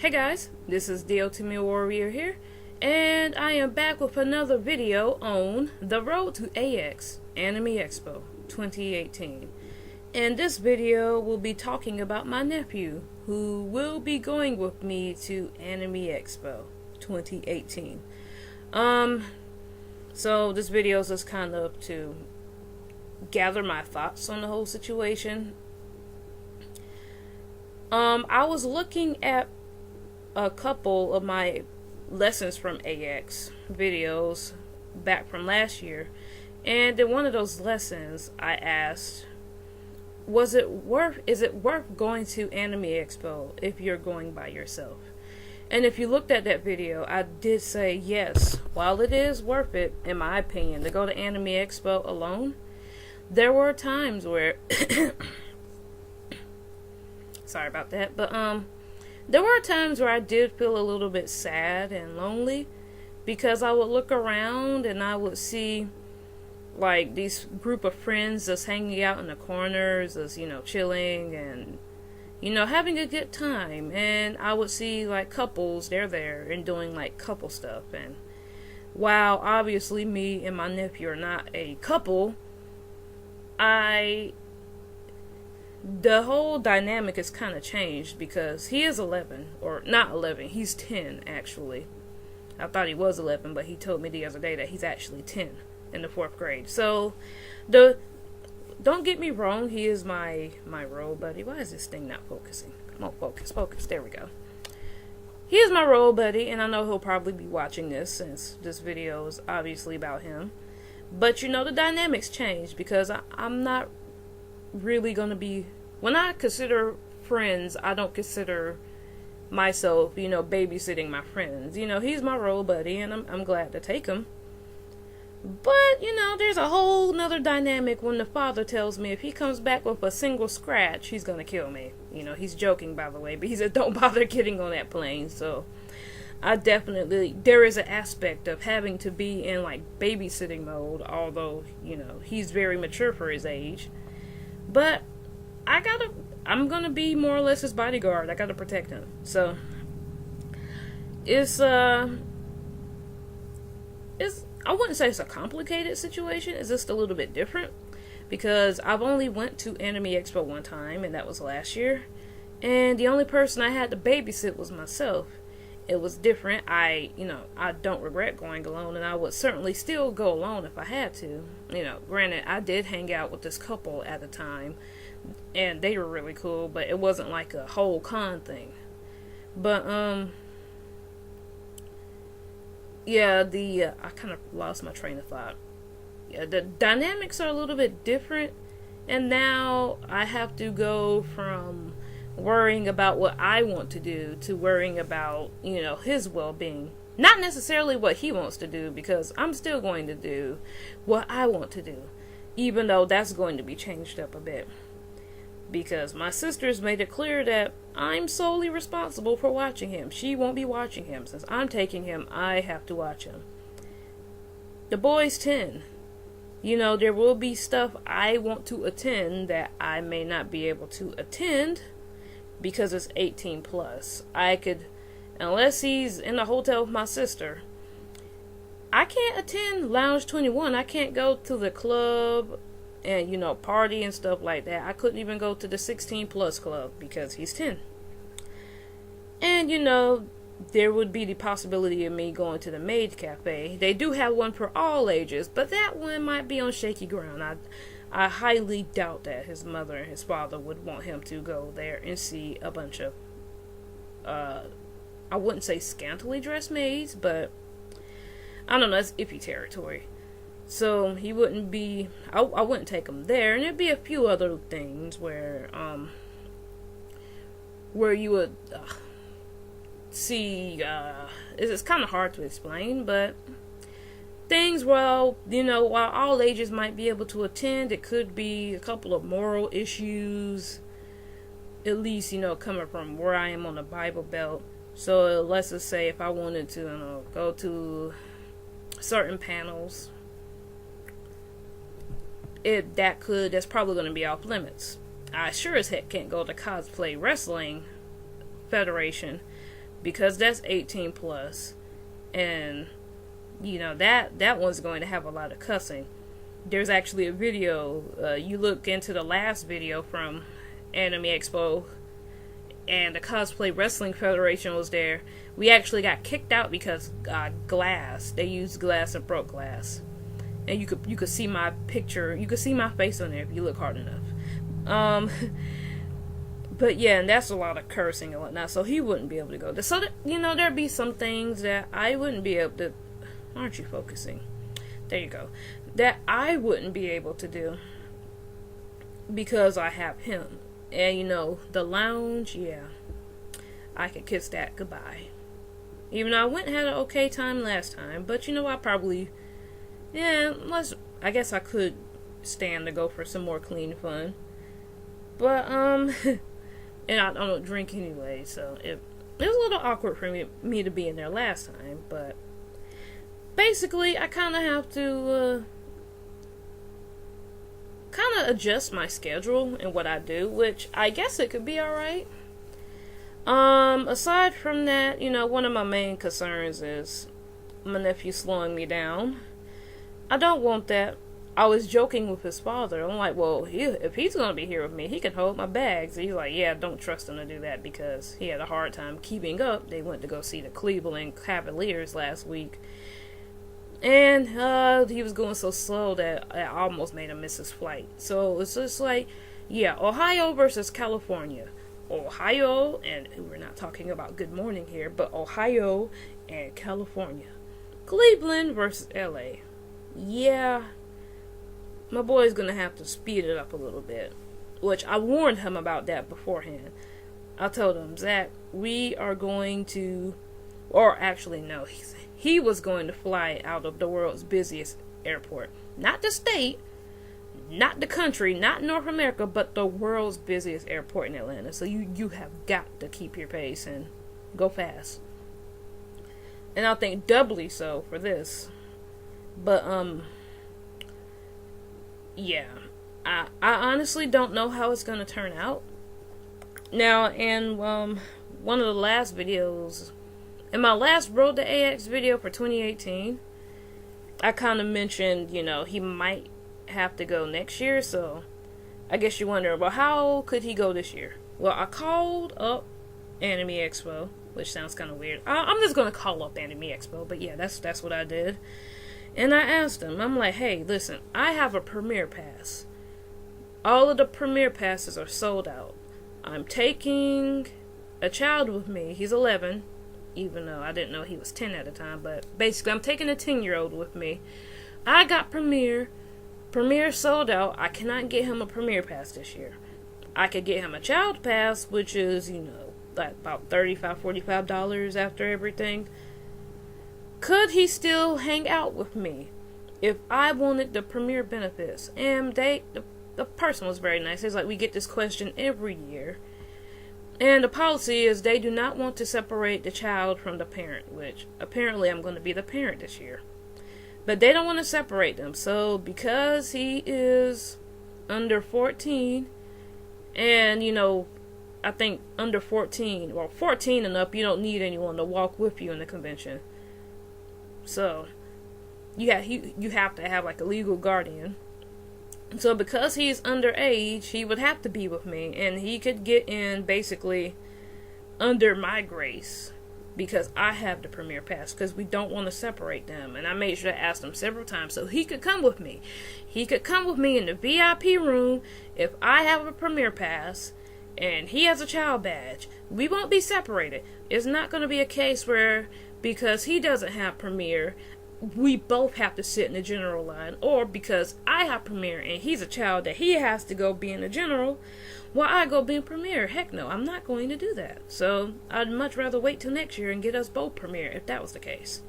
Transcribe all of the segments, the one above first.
Hey guys, this is the Ultimate Warrior here, and I am back with another video on the road to AX Anime Expo 2018. In this video, we'll be talking about my nephew, who will be going with me to Anime Expo 2018. So this video is just kind of to gather my thoughts on the whole situation. I was looking at a couple of my lessons from AX videos back from last year, and in one of those lessons I asked, is it worth going to Anime Expo if you're going by yourself? And if you looked at that video, I did say yes, while it is worth it in my opinion to go to Anime Expo alone, there were times where sorry about that, but there were times where I did feel a little bit sad and lonely, because I would look around and I would see like these group of friends just hanging out in the corners, just, chilling and, having a good time. And I would see like couples, they're there and doing like couple stuff. And while obviously me and my nephew are not a couple, the whole dynamic has kind of changed, because he is 11, or not 11, he's 10 actually. I thought he was 11, but he told me the other day that he's actually 10 in the 4th grade. So, don't get me wrong, he is my role buddy. Why is this thing not focusing? Come on, focus, there we go. He is my role buddy, and I know he'll probably be watching this, since this video is obviously about him. But the dynamics changed, because I'm not really gonna be, when I consider friends, I don't consider myself, babysitting my friends. He's my role buddy, and I'm glad to take him. But, there's a whole nother dynamic when the father tells me if he comes back with a single scratch, he's gonna kill me. He's joking, by the way, but he said don't bother getting on that plane. So there is an aspect of having to be in like babysitting mode, although, he's very mature for his age. But I'm gonna be more or less his bodyguard. I gotta protect him. So I wouldn't say it's a complicated situation. It's just a little bit different, because I've only went to Anime Expo one time, and that was last year. And the only person I had to babysit was myself. It was different. I don't regret going alone, and I would certainly still go alone if I had to. Granted, I did hang out with this couple at the time, and they were really cool, but it wasn't like a whole con thing. But, yeah, I kind of lost my train of thought. Yeah, the dynamics are a little bit different, and now I have to go from worrying about what I want to do to worrying about, his well-being. Not necessarily what he wants to do, because I'm still going to do what I want to do, even though that's going to be changed up a bit. Because my sister's made it clear that I'm solely responsible for watching him. She won't be watching him. Since I'm taking him, I have to watch him. The boy's 10. There will be stuff I want to attend that I may not be able to attend, because it's 18 plus. Unless he's in the hotel with my sister, I can't attend Lounge 21. I can't go to the club and, party and stuff like that. I couldn't even go to the 16 plus club because he's 10. And, there would be the possibility of me going to the maid cafe. They do have one for all ages, but that one might be on shaky ground. I highly doubt that his mother and his father would want him to go there and see a bunch of, I wouldn't say scantily dressed maids, but I don't know, that's iffy territory. So he wouldn't be, I wouldn't take him there. And there'd be a few other things where you would see, it's kind of hard to explain, but things, while all ages might be able to attend, it could be a couple of moral issues, at least, coming from where I am on the Bible Belt. So let's just say if I wanted to, go to certain panels, that's probably going to be off limits. I sure as heck can't go to Cosplay Wrestling Federation because that's 18 plus, and that one's going to have a lot of cussing. There's actually a video. You look into the last video from Anime Expo, and the Cosplay Wrestling Federation was there. We actually got kicked out because glass. They used glass and broke glass, and you could see my picture. You could see my face on there if you look hard enough. But yeah, and that's a lot of cursing and whatnot. So he wouldn't be able to go. So there'd be some things that I wouldn't be able to. Aren't you focusing? There you go. That I wouldn't be able to do because I have him. And the lounge, yeah, I could kiss that goodbye. Even though I went and had an okay time last time, but I probably, I guess I could stand to go for some more clean fun. But and I don't drink anyway, so it was a little awkward for me to be in there last time. But basically, I kind of have to adjust my schedule and what I do, which I guess it could be alright. Aside from that, one of my main concerns is my nephew slowing me down. I don't want that. I was joking with his father. I'm like, well, if he's going to be here with me, he can hold my bags. And he's like, yeah, don't trust him to do that because he had a hard time keeping up. They went to go see the Cleveland Cavaliers last week. And he was going so slow that I almost made him miss his flight. So it's just like, yeah, Ohio versus California. Ohio, and we're not talking about Good Morning here, but Ohio and California. Cleveland versus LA. Yeah, my boy's going to have to speed it up a little bit. Which I warned him about that beforehand. I told him, Zach, we are going to, or actually no, he was going to fly out of the world's busiest airport. Not the state, not the country, not North America, but the world's busiest airport in Atlanta. So you have got to keep your pace and go fast. And I think doubly so for this. But, yeah. I honestly don't know how it's going to turn out. Now, in one of the last videos, in my last Road to AX video for 2018, I kind of mentioned, he might have to go next year, so I guess you wonder, well, how could he go this year? Well, I called up Anime Expo, which sounds kind of weird. I'm just going to call up Anime Expo, but yeah, that's what I did. And I asked him, I'm like, hey, listen, I have a premiere pass. All of the premiere passes are sold out. I'm taking a child with me. He's 11, even though I didn't know he was 10 at the time, but basically I'm taking a 10-year-old with me. I got Premiere sold out. I cannot get him a Premiere pass this year. I could get him a child pass, which is, like about $35, $45 after everything. Could he still hang out with me if I wanted the Premiere benefits? And the person was very nice. It's like, we get this question every year. And the policy is they do not want to separate the child from the parent, which apparently I'm going to be the parent this year. But they don't want to separate them. So because he is under 14, and I think under 14, well, 14 and up, you don't need anyone to walk with you in the convention. So you have to have like a legal guardian. So because he's underage, he would have to be with me, and he could get in basically under my grace because I have the Premiere pass, because we don't want to separate them. And I made sure to ask him several times so he could come with me. He could come with me in the VIP room if I have a Premiere pass and he has a child badge. We won't be separated. It's not going to be a case where because he doesn't have Premiere, we both have to sit in the general line, or because I have Premiere and he's a child that he has to go be in the general while I go be in Premiere. Heck no, I'm not going to do that. So I'd much rather wait till next year and get us both Premiere if that was the case.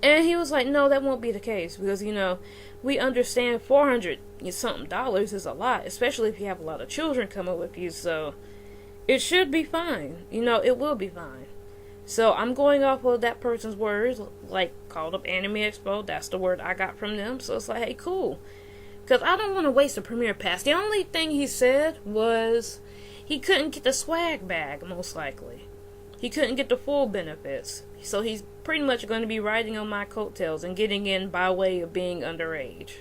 And he was like, no, that won't be the case, because we understand $400 something is a lot, especially if you have a lot of children coming with you. So it should be fine. It will be fine. So I'm going off of that person's words, like called up Anime Expo. That's the word I got from them. So it's like, hey, cool. Because I don't want to waste a Premiere pass. The only thing he said was he couldn't get the swag bag, most likely. he couldn't get the full benefits. So he's pretty much going to be riding on my coattails and getting in by way of being underage.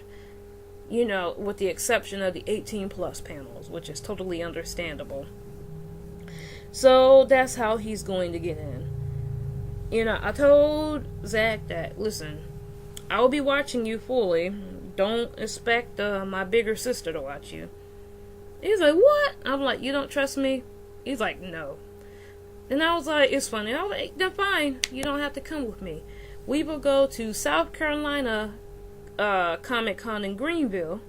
You know, with the exception of the 18 plus panels, which is totally understandable. So that's how he's going to get in. You know, I told Zach that, listen, I will be watching you fully. Don't expect my bigger sister to watch you. He's like, what? I'm like, you don't trust me? He's like, no. And I was like, it's funny. I was like, then fine. You don't have to come with me. We will go to South Carolina Comic-Con in Greenville,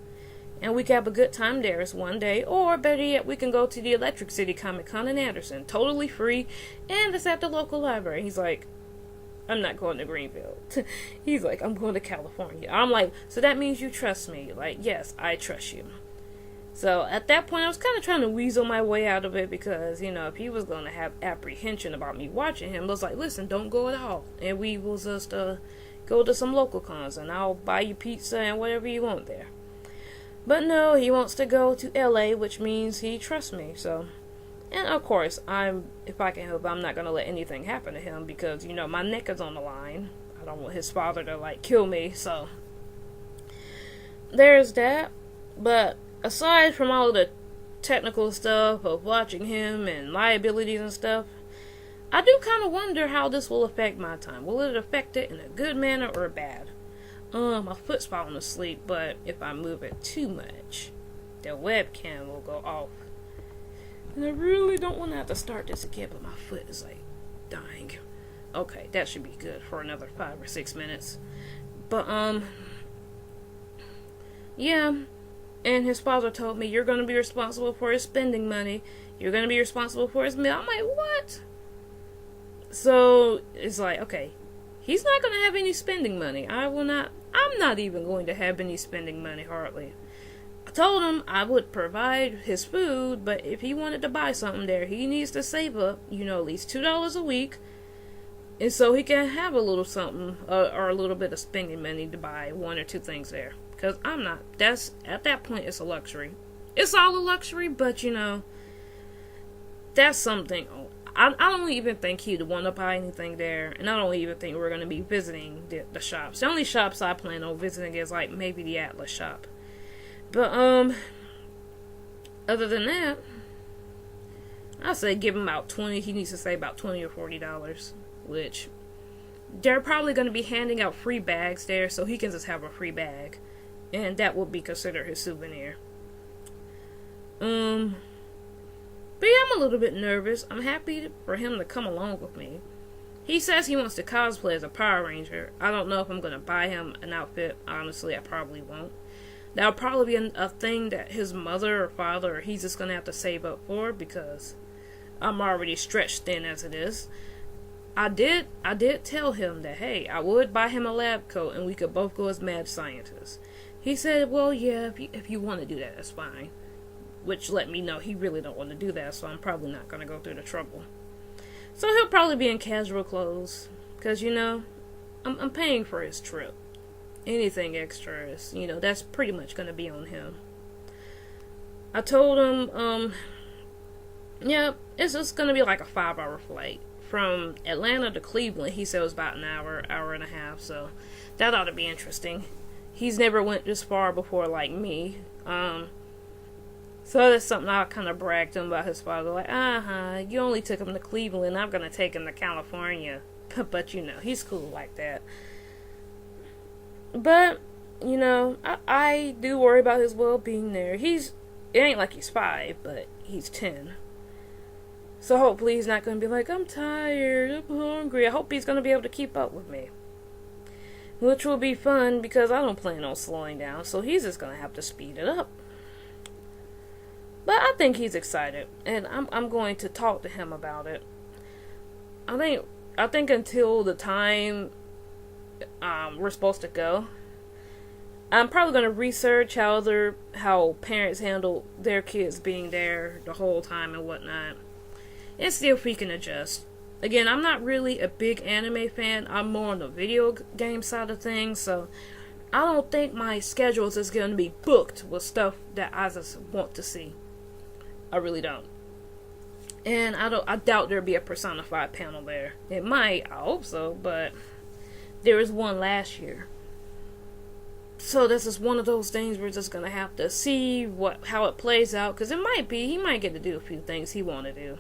and we can have a good time there one day. Or better yet, we can go to the Electric City Comic-Con in Anderson. Totally free, and it's at the local library. He's like, I'm not going to Greenville. He's like, I'm going to California. I'm like, so that means you trust me? Like, yes, I trust you. So at that point, I was kind of trying to weasel my way out of it because, you know, if he was going to have apprehension about me watching him, I was like, listen, don't go at all. And we will just go to some local cons and I'll buy you pizza and whatever you want there. But no, he wants to go to LA, which means he trusts me. So, and of course, if I can help, I'm not going to let anything happen to him because, you know, my neck is on the line. I don't want his father to, like, kill me. So, there's that. But aside from all the technical stuff of watching him and liabilities and stuff, I do kind of wonder how this will affect my time. Will it affect it in a good manner or bad? My foot's falling asleep, but if I move it too much, the webcam will go off. And I really don't want to have to start this again, but my foot is like dying. Okay, that should be good for another 5 or 6 minutes. But, yeah. And his father told me, you're going to be responsible for his spending money. You're going to be responsible for his meal. I'm like, what? So, it's like, okay, he's not going to have any spending money. I'm not even going to have any spending money, hardly. I told him I would provide his food, but if he wanted to buy something there, he needs to save up, you know, at least $2 a week. And so he can have a little something, or a little bit of spending money to buy 1 or 2 things there. Because I'm not, at that point, it's a luxury. It's all a luxury, but, you know, that's something. I don't even think he'd want to buy anything there. And I don't even think we're going to be visiting the shops. The only shops I plan on visiting is, like, maybe the Atlas shop. But, other than that, I'd say give him about 20. He needs to save about $20 or $40, which they're probably going to be handing out free bags there, so he can just have a free bag. And that will be considered his souvenir. But yeah, I'm a little bit nervous. I'm happy for him to come along with me. He says he wants to cosplay as a Power Ranger. I don't know if I'm going to buy him an outfit. Honestly, I probably won't. That'll probably be a thing that his mother or father or he's just going to have to save up for because I'm already stretched thin as it is. I did tell him that, hey, I would buy him a lab coat and we could both go as mad scientists. He said, well, yeah, if you want to do that, that's fine. Which let me know he really don't want to do that, so I'm probably not going to go through the trouble. So he'll probably be in casual clothes. Because, you know, I'm paying for his trip. Anything extra is, you know, that's pretty much going to be on him. I told him, yeah, it's just going to be like a 5-hour flight. From Atlanta to Cleveland, he said it was about an hour and a half, so that ought to be interesting. He's never went this far before like me. So that's something I kind of bragged to him about his father. Like, you only took him to Cleveland. I'm going to take him to California. But, you know, he's cool like that. But, you know, I do worry about his well-being there. It ain't like he's 5, but he's 10. So hopefully he's not going to be like, I'm tired, I'm hungry. I hope he's going to be able to keep up with me. Which will be fun because I don't plan on slowing down. So he's just going to have to speed it up. But I think he's excited. And I'm going to talk to him about it. I think until the time we're supposed to go, I'm probably going to research how parents handle their kids being there the whole time and whatnot. And see if we can adjust. Again, I'm not really a big anime fan. I'm more on the video game side of things. So I don't think my schedule is just going to be booked with stuff that I just want to see. I really don't. And I doubt there'll be a personified panel there. It might, I hope so, but there was one last year. So this is one of those things we're just gonna have to see how it plays out, because he might get to do a few things he want to do.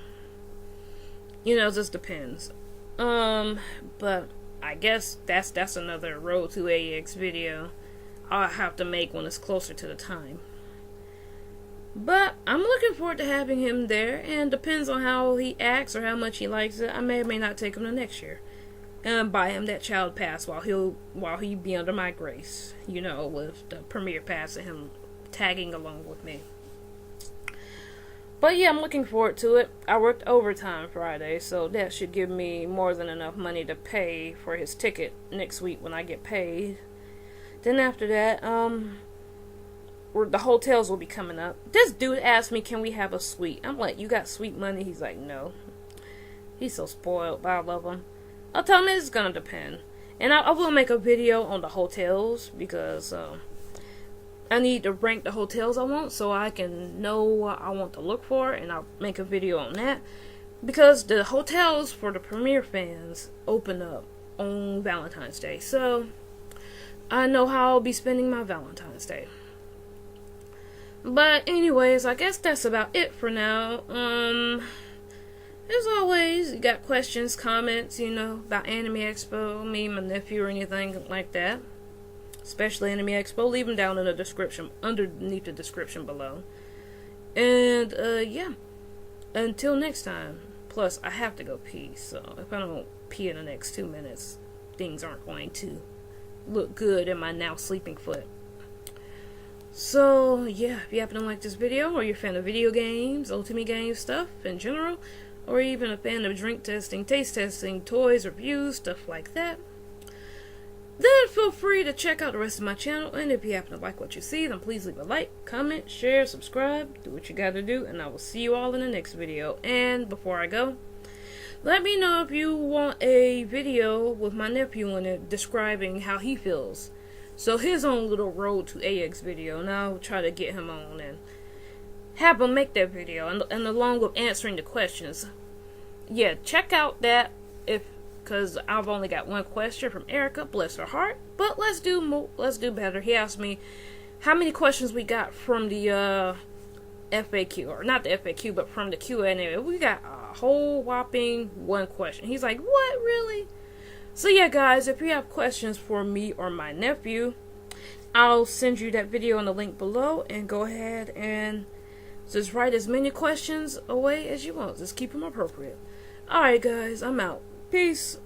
You know, it just depends. But I guess that's another Road to AX video I'll have to make when it's closer to the time. But I'm looking forward to having him there, and depends on how he acts or how much he likes it. I may or may not take him to next year and buy him that child pass while he be under my grace. You know, with the premiere pass and him tagging along with me. But yeah, I'm looking forward to it. I worked overtime Friday, so that should give me more than enough money to pay for his ticket next week when I get paid. Then after that, the hotels will be coming up. This dude asked me, can we have a suite? I'm like, you got suite money? He's like, no. He's so spoiled, but I love him. I'll tell him it's gonna depend. And I will make a video on the hotels, because I need to rank the hotels I want so I can know what I want to look for, and I'll make a video on that. Because the hotels for the premiere fans open up on Valentine's Day. So I know how I'll be spending my Valentine's Day. But anyways, I guess that's about it for now. As always, you got questions, comments, you know, about Anime Expo, me, my nephew, or anything like that. Especially Anime Expo, leave them down in the description, underneath the description below. And, yeah. Until next time. Plus, I have to go pee, so if I don't pee in the next 2 minutes, things aren't going to look good in my now sleeping foot. So, yeah, if you happen to like this video, or you're a fan of video games, ultimate game stuff in general, or even a fan of drink testing, taste testing, toys, reviews, stuff like that, then feel free to check out the rest of my channel. And if you happen to like what you see, then please leave a like, comment, share, subscribe, do what you gotta do, and I will see you all in the next video. And before I go, let me know if you want a video with my nephew in it describing how he feels. So his own little Road to AX video, and I'll try to get him on and have him make that video, and along with answering the questions. Yeah, check out that, because I've only got one question from Erica, bless her heart. But let's do better. He asked me how many questions we got from the FAQ, or not the FAQ, but from the Q&A. We got a whole whopping one question. He's like, what, really? So yeah, guys, if you have questions for me or my nephew, I'll send you that video in the link below, and go ahead and just write as many questions away as you want. Just keep them appropriate. Alright, guys, I'm out. Peace.